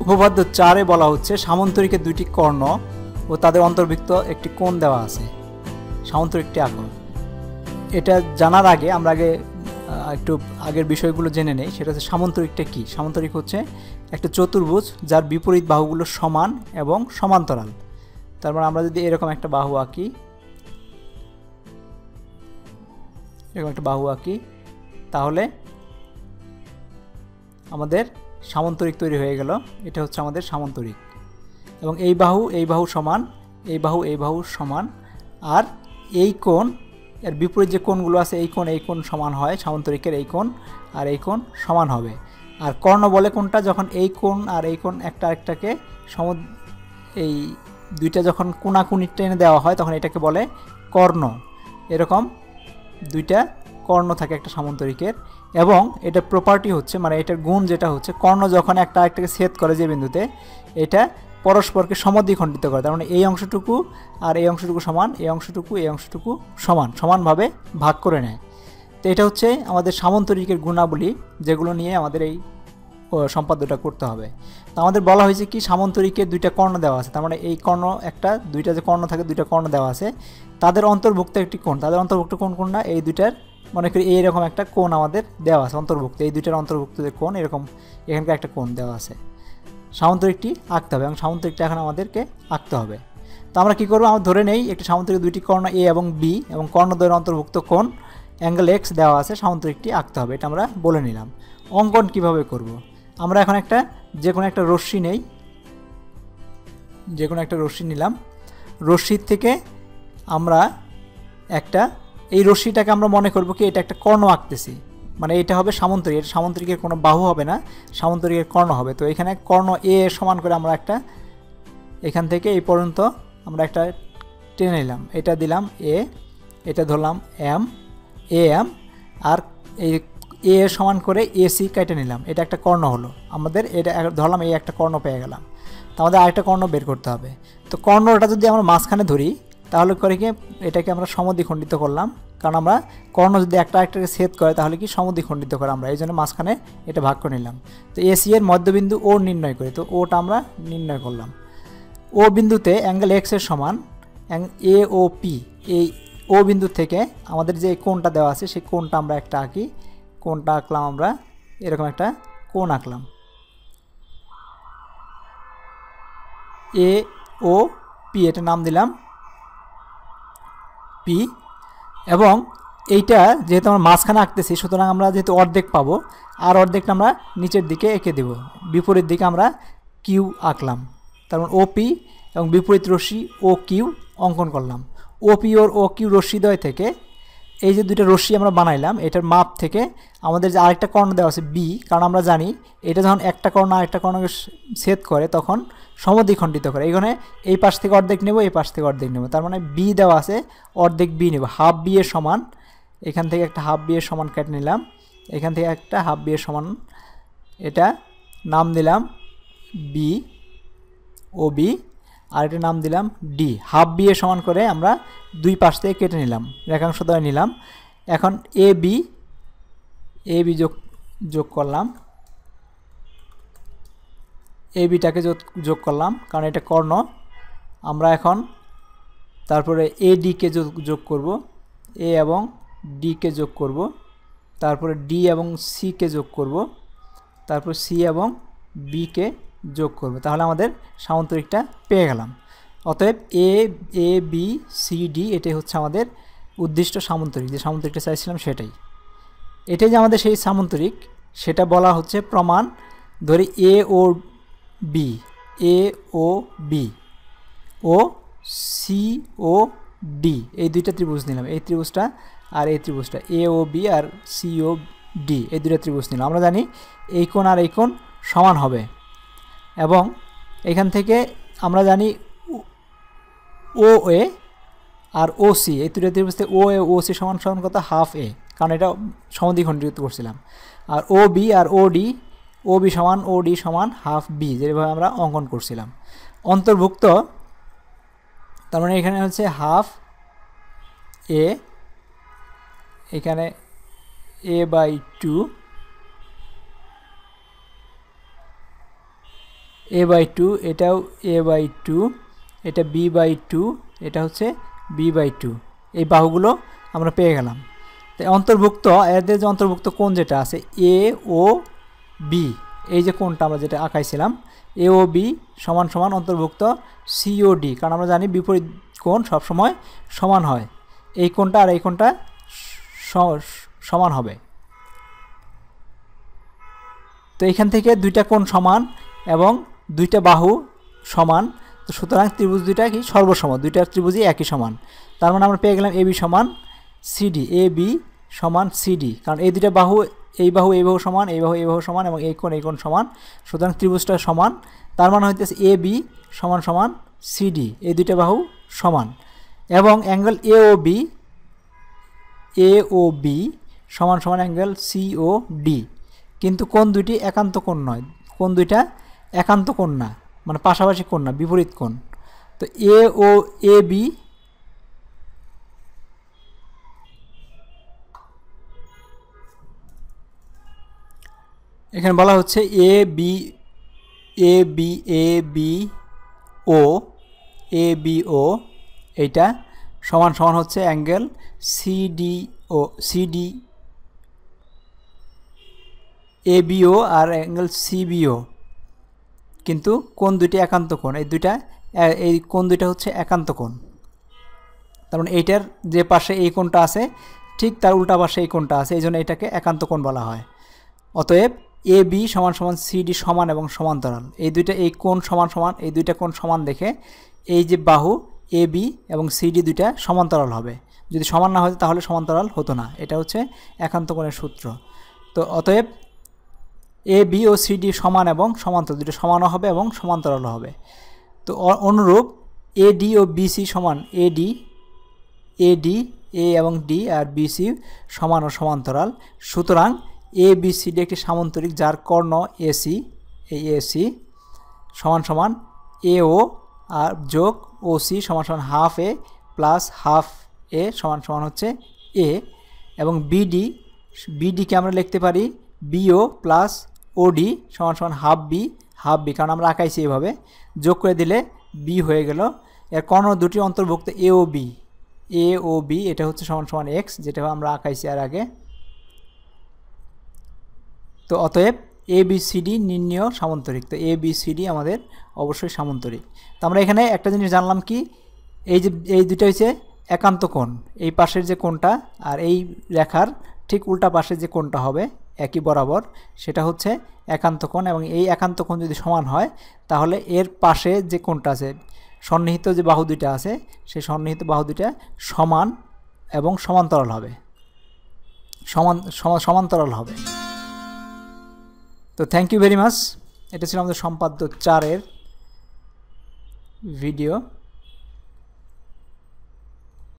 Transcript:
উপপাদ্য 4-এ বলা হচ্ছে সামান্তরিকের দুইটি কর্ণ ও তাদের অন্তর্ভুক্ত একটি কোণ দেওয়া আছে, সামান্তরিকটি আঁকো। এটা জানার আগে আমরা একটু আগের বিষয়গুলো জেনে নেই। সেটা হচ্ছে সামান্তরিকটা কি। সামান্তরিক হচ্ছে একটা চতুর্ভুজ যার বিপরীত বাহুগুলো সমান এবং সমান্তরাল। তার মানে আমরা যদি এরকম একটা বাহু আঁকি, তাহলে আমাদের সামান্তরিক তৈরি হয়ে গেল। এটা হচ্ছে আমাদের সামান্তরিক। এবং এই বাহু সমান, এই বাহু সমান, আর এই কোণ এর বিপরীত যে কোণগুলো আছে এই কোণ সমান হয়। সামান্তরিকের এই কোণ আর এই কোণ সমান হবে। আর কর্ণ বলে কোনটা, যখন এই কোণ আর এই কোণ একটা আরেকটাকে এই দুইটা যখন কোণাকুণি টেনে দেওয়া হয় তখন এটাকে বলে কর্ণ। এরকম দুইটা কর্ণ থাকে একটা সামান্তরিকের। এবং এটা প্রপার্টি হচ্ছে, মানে এটার গুণ যেটা হচ্ছে, কর্ণ যখন একটা আরেকটাকে ছেদ করে যে বিন্দুতে, এটা পরস্পরকে সমদ্বিখণ্ডিত করে। তার মানে এই অংশটুকু আর এই অংশটুকু সমান, এই অংশটুকু সমানভাবে ভাগ করে নেয়। তো এটা হচ্ছে আমাদের সামান্তরিকের গুণাবলী, যেগুলো নিয়ে আমাদের এই সম্পাদ্যটা করতে হবে। তো আমাদের বলা হয়েছে কি, সামান্তরিকের দুইটা কর্ণ দেওয়া আছে। তার মানে এই কর্ণ দুইটা যে কর্ণ থাকে, দুইটা কর্ণ দেওয়া আছে, তাদের অন্তর্ভুক্ত একটি কোণ। তাদের অন্তর্ভুক্ত কোণ না, এই দুইটার মনে করি এইরকম একটা কোণ আমাদের দেওয়া আছে অন্তর্ভুক্ত। এই দুইটার অন্তর্ভুক্ত যে কোণ, এরকম এখানকার একটা কোণ দেওয়া আছে। সামান্তরিকটি আঁকতে হবে এবং সামান্তরিকটা এখন আমাদেরকে আঁকতে হবে। তো আমরা কী করবো, আমরা ধরে নেই একটি সামান্তরিক দুইটি কর্ণ এ এবং বি এবং কর্ণদ্বয়ের অন্তর্ভুক্ত কোণ অ্যাঙ্গেল এক্স দেওয়া আছে। সামান্তরিকটি আঁকতে হবে, এটা আমরা বলে নিলাম। অঙ্কন কিভাবে করব, আমরা এখন যে কোনো একটা রশ্মি নিলাম। রশ্মির থেকে আমরা এই রশ্মিটাকে আমরা মনে করব কি এটা একটা কর্ণ আঁকতেছি, মানে এটা হবে সামান্তরিক। এটা সামান্তরিকের কোনো বাহু হবে না, সামান্তরিকের কর্ণ হবে। তো এখানে কর্ণ এ সমান করে আমরা এখান থেকে এই পর্যন্ত আমরা একটা টেনে নিলাম। এটা দিলাম এ, এটা ধরলাম এম, আর এই এ সমান করে এসি কেটে নিলাম। এটা একটা কর্ণ হলো আমাদের। এটা ধরলাম এই একটা কর্ণ পেয়ে গেলাম। তো আমাদের আরেকটা কর্ণ বের করতে হবে। তো কর্ণটা যদি আমরা মাঝখানে ধরি তাহলে করে কি এটাকে আমরা সমদ্বিখণ্ডিত করলাম, কারণ আমরা কর্ণ যদি একটা আরেকটাকে ছেদ করে তাহলে কি সমদ্বিখণ্ডিত করে আমরা, এই জন্য মাঝখানে এটা ভাগ করে নিলাম। তো এসি এর মধ্যবিন্দু ও নির্ণয় করি। তো ওটা আমরা নির্ণয় করলাম। ও বিন্দুতে অ্যাঙ্গেল এক্স এর সমান এ ও পি, এই ও বিন্দু থেকে আমাদের যে কোণটা দেওয়া আছে সেই কোণটা আমরা একটা আঁকি। কোণটা আঁকলাম আমরা, এরকম একটা কোণ আঁকলাম এ ও পি, এটা নাম দিলাম পি। এবং এইটা যেহেতু আমরা মাঝখানে আঁকতেছি, সুতরাং আমরা যেহেতু অর্ধেক পাবো, আর অর্ধেকটা আমরা নিচের দিকে এঁকে দেব। বিপরীত দিকে আমরা কিউ আঁকলাম। তার মানে ওপি এবং বিপরীত রশ্মি ও কিউ অঙ্কন করলাম। ওপি ওর ও কিউ রশ্মিদ্বয় থেকে এই যে দুইটা রশ্মি আমরা বানাইলাম, এটার মাপ থেকে আমাদের যে আরেকটা কর্ণ দেওয়া আছে বি, কারণ আমরা জানি এটা যখন একটা কর্ণ আরেকটা কর্ণকে ছেদ করে তখন সমদ্বিখণ্ডিত করে। এখানে এই পাশ থেকে অর্ধেক নেব, এই পাশ থেকে অর্ধেক নেব। তার মানে বি দেওয়া আছে, অর্ধেক বি নেব। হাফ বি এর সমান, এখান থেকে একটা হাফ বি এর সমান কেটে নিলাম, এখান থেকে একটা হাফ বি এর সমান, এটা নাম দিলাম বি ও বি, আর এটা নাম দিলাম ডি। হাফ বি এর সমান করে আমরা দুই পাশ থেকে কেটে নিলাম, রেখাংশ দ্বয় নিলাম। এখন এ বি যোগ করলাম, এ বিটাকে যোগ করলাম কারণ এটা কর্ণ। আমরা এখন তারপরে এ ডিকে যোগ করব, এ এবং ডিকে যোগ করব, তারপরে ডি এবং সিকে যোগ করব, তারপর সি এবং বিকে যোগ করব। তাহলে আমাদের সামান্তরিকটা পেয়ে গেলাম। অতএব এ বি সি ডি এটাই হচ্ছে আমাদের উদ্দিষ্ট সামান্তরিক, যে সামান্তরিকটা চাইছিলাম সেটাই। এটাই যে আমাদের সেই সামান্তরিক, সেটা বলা হচ্ছে প্রমাণ। ধরি এ ও বি ও সি ও ডি, এই দুইটা ত্রিভুজ নিলাম। এই ত্রিভুজটা আর এই ত্রিভুজটা, এ ও বি আর সি ও ডি, এই দুইটা ত্রিভুজ নিলাম। আমরা জানি এই কোণ আর এই কোণ সমান হবে। এবং এখান থেকে আমরা জানি ও এ আর ও সি, এই দুটো ত্রিভুজ থেকে ও এ ও সি সমান কত, হাফ এ, কারণ এটা সমদ্বিখণ্ডিত করছিলাম। আর ও বি আর ও বি সমান ও ডি সমান হাফ বি, যেভাবে আমরা অঙ্কন করছিলাম। অন্তর্ভুক্ত, তার মানে এখানে হচ্ছে হাফ এ, এখানে a/2, a/2, এটাও a/2, এটা b/2, এটা হচ্ছে b/2। এই বাহুগুলো আমরা পেয়ে গেলাম। তো অন্তর্ভুক্ত এদের যে অন্তর্ভুক্ত কোণ যেটা আছে এ ও বি, এই যে কোণটা আমরা যেটা আঁকাইছিলাম এ ও বি সমান সমান অন্তর্ভুক্ত সিওডি, কারণ আমরা জানি বিপরীত কোণ সবসময় সমান হয়। এই কোণটা আর এই কোণটা সমান হবে। তো এখান থেকে দুইটা কোণ সমান এবং দুইটা বাহু সমান, তো সুতরাং ত্রিভুজ দুইটা কি সর্বসম, দুইটা ত্রিভুজই একই সমান। তার মানে আমরা পেয়ে গেলাম এবি সমান সিডি, এ বি সমান সিডি, কারণ এই দুইটা বাহু এই বাহু সমান, এই বাহু সমান এবং এই কোণ সমান, সুতরাং ত্রিভুজটা সমান। তার মানে হইতেছে এ বি সমান সমান সিডি, এই দুইটা বাহু সমান। এবং অ্যাঙ্গেল এ ও বি সমান সমান অ্যাঙ্গেল সি ও ডি। কিন্তু কোণ দুইটি একান্ত কোণ নয়, কোণ দুইটা একান্ত কোণ না, মানে পাশাপাশি কোণ না, বিপরীত কোণ। তো এ ও এ বি এখানে বলা হচ্ছে এ বি ও এইটা সমান সমান হচ্ছে অ্যাঙ্গেল সিডি এবিও আর অ্যাঙ্গেল সিবিও, কিন্তু কোণ দুইটি একান্ত কোণ, এই কোণ দুইটা হচ্ছে একান্ত কোণ। তার মানে এইটার যে পাশে এই কোণটা আছে ঠিক তার উল্টা পাশে এই কোণটা আছে, এই জন্য এটাকে একান্ত কোণ বলা হয়। অতএব এ বি সমান সমান সিডি সমান এবং সমান্তরাল, এই কোণ সমান সমান, এই দুইটা কোণ সমান দেখে এই যে বাহু এ বি এবং সিডি দুইটা সমান্তরাল হবে। যদি সমান না হতো তাহলে সমান্তরাল হতো না, এটা হচ্ছে একান্ত কোণের সূত্র। তো অতএব এ বি ও সিডি সমান এবং সমান্তরাল, দুটো সমানও হবে এবং সমান্তরালও হবে। তো অনুরূপ এডি ও বিসি সমান এডি এ এবং ডি আর বিসি সমান ও সমান্তরাল। সুতরাং এ বি সি ডি একটি সামান্তরিক যার কর্ণ এসি, এই এসি সমান সমান এ ও আর যোগ ও সি সমান সমান হাফ এ প্লাস হাফ এ সমান সমান হচ্ছে এ, এবং বিডিকে আমরা লিখতে পারি বিও প্লাস ওডি সমান সমান হাফ বি, কারণ আমরা আঁকাইছি এইভাবে, যোগ করে দিলে বি হয়ে গেল। এর কর্ণ দুটি অন্তর্ভুক্ত এ ও বি এটা হচ্ছে সমান সমান এক্স, যেটা আমরা আঁকাইছি আর আগে। তো অতএব এ বি সি ডি নির্ণেয় সামান্তরিক, তো এ বি সি ডি আমাদের অবশ্যই সামান্তরিক। তো আমরা এখানে একটা জিনিস জানলাম কি, এই দুটো হচ্ছে একান্ত কোণ, এই পাশের যে কোণটা আর এই রেখার ঠিক উল্টা পাশের যে কোণটা হবে একই বরাবর, সেটা হচ্ছে একান্ত কোণ। এবং এই একান্ত কোণ যদি সমান হয় তাহলে এর পাশে যে কোণটা আছে, সন্নিহিত যে বাহু দুইটা আছে, সেই সন্নিহিত বাহু দুইটা সমান এবং সমান্তরাল হবে, সমান্তরাল হবে। তো থ্যাংক ইউ ভেরি মাচ। এটা ছিল আমাদের সম্পাদ্য 4-এর ভিডিও।